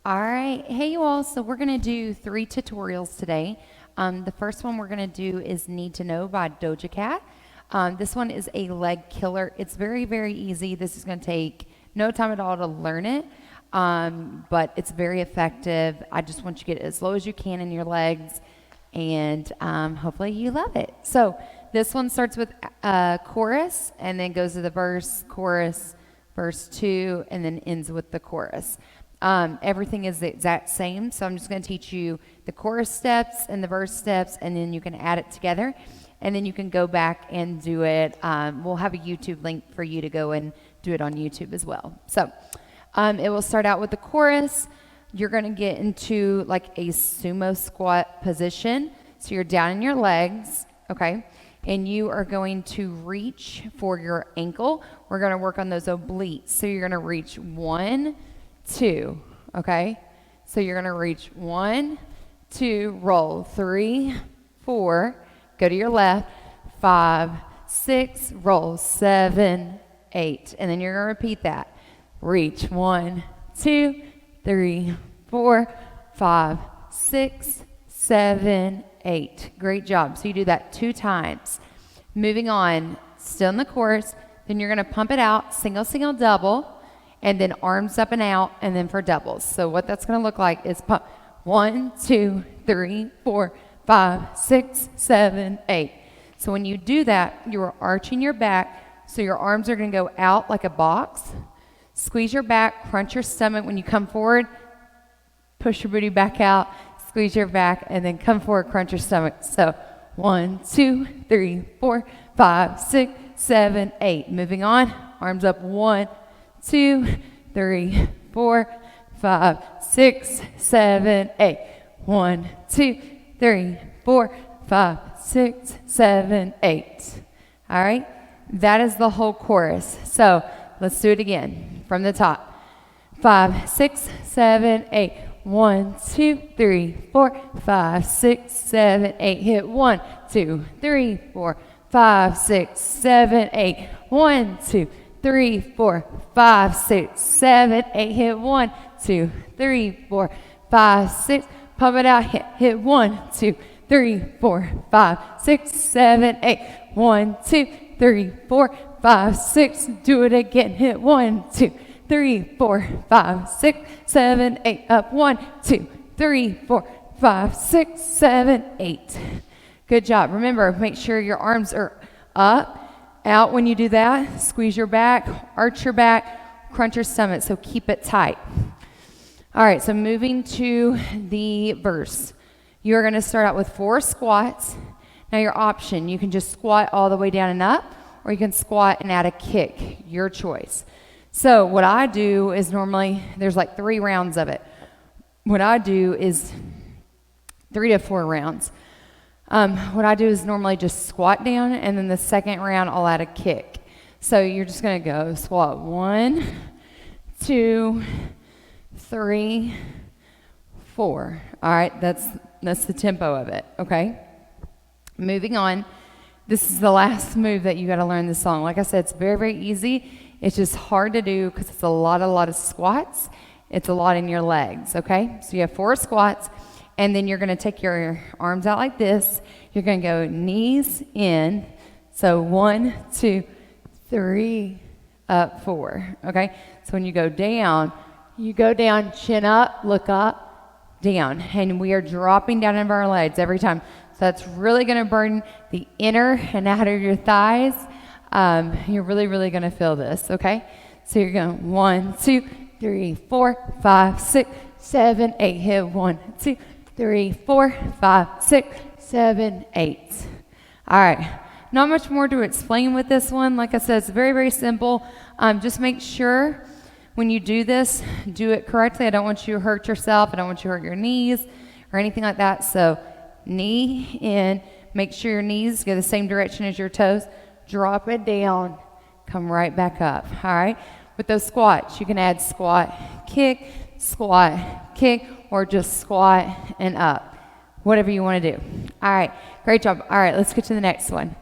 All right. Hey, you all. So we're going to do 3 tutorials today. The first one we're going to do is Need to Know by Doja Cat. This one is a leg killer. It's very, very easy. This is going to take no time at all to learn it, but it's very effective. I just want you to get it as low as you can in your legs, and hopefully you love it. So this one starts with a chorus and then goes to the verse, chorus, verse 2, and then ends with the chorus. Everything is the exact same, so I'm just going to teach you the chorus steps and the verse steps, and then you can add it together, and then you can go back and do it. We'll have a YouTube link for you to go and do it on YouTube as well. So it will start out with the chorus. You're going to get into like a sumo squat position, so you're down in your legs, okay? And you are going to reach for your ankle. We're going to work on those obliques, so you're going to reach 1, 2, okay? So you're going to reach 1, 2, roll, 3, 4, go to your left, 5, 6, roll, 7, 8. And then you're going to repeat that. Reach 1, 2, 3, 4, 5, 6, 7, 8. Great job. So you do that 2 times. Moving on, still in the chorus, then you're going to pump it out, single, single, double, and then arms up and out, and then for doubles. So what that's going to look like is pump 1, 2, 3, 4, 5, 6, 7, 8. So when you do that, you are arching your back, so your arms are going to go out like a box. Squeeze your back, crunch your stomach. When you come forward, push your booty back out, squeeze your back, and then come forward, crunch your stomach. So 1, 2, 3, 4, 5, 6, 7, 8. Moving on, arms up, 1, 2, 3, 4, 5, 6, 7, 8. 1, 2, 3, 4, 5, 6, 7, 8. All right, that is the whole chorus. So let's do it again from the top. 5, 6, 7, 8. 1, 2, 3, 4, 5, 6, 7, 8. Hit 1, 2, 3, 4, 5, 6, 7, 8. 1, 2, 3, 4, 5, 6, 7, 8. Hit 1, 2, 3, 4, 5, 6. Pump it out. Hit 1, 2, 3, 4, 5, 6, 7, 8. 1, 2, 3, 4, 5, 6. Do it again. Hit 1, 2, 3, 4, 5, 6, 7, 8. Up 1, 2, 3, 4, 5, 6, 7, 8. Good job. Remember, make sure your arms are up, out when you do that. Squeeze your back, arch your back, crunch your stomach, so keep it tight. All right, so moving to the verse. You're going to start out with 4 squats. Now your option, you can just squat all the way down and up, or you can squat and add a kick, your choice. So what I do is normally, there's like 3 rounds of it. What I do is 3 to 4 rounds. What I do is normally just squat down, and then the second round I'll add a kick. So you're just going to go squat 1, 2, 3, 4. All right, that's the tempo of it, okay? Moving on, this is the last move that you got to learn this song. Like I said, it's very, very easy. It's just hard to do because it's a lot of squats. It's a lot in your legs, okay? So you have 4 squats, and then you're going to take your arms out like this. You're going to go knees in. So 1, 2, 3, up, 4, okay? So when you go down, chin up, look up, down. And we are dropping down into our legs every time. So that's really going to burn the inner and outer of your thighs. You're really, really going to feel this, okay? So you're going 1, 2, 3, 4, 5, 6, 7, 8. Hit 1, 2, 3, 4, 5, 6, 7, 8. All right. Not much more to explain with this one. Like I said, it's very, very simple. Just make sure when you do this, do it correctly. I don't want you to hurt yourself. I don't want you to hurt your knees or anything like that. So knee in. Make sure your knees go the same direction as your toes. Drop it down, come right back up, all right? With those squats, you can add squat, kick, or just squat and up, whatever you want to do. All right, great job. All right, let's get to the next one.